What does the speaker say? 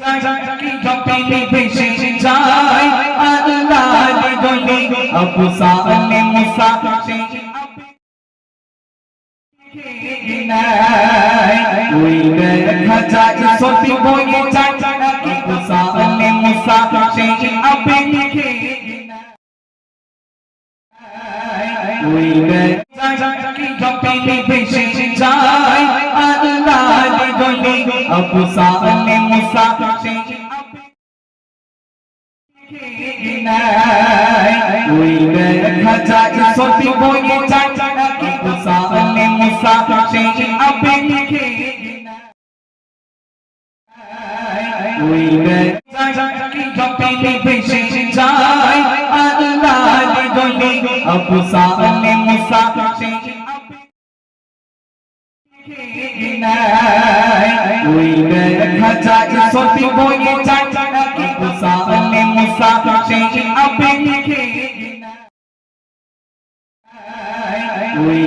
কি যতই বেশি যায় আল্লাহর গলি আবু সালে মুসা ওই দেখা যায় সত্যি বলে যায় আবু সালে মুসা সেই আপনি লিখে ওই দেখা যায় কি যতই বেশি যায় আল্লাহর গলি আবু সালে মুসা সেই ওই দেখা যায় সত্যি বলে যায় আবু সালে মুসা সেই আপনি লিখে ওই দেখা যায় কি যতই বেশি যায় আল্লাহর গলি আবু সালে মুসা সেই ওই দেখা যায় সত্যি বলে যায় আবু সালে মুসা সেই আপনি লিখে ওই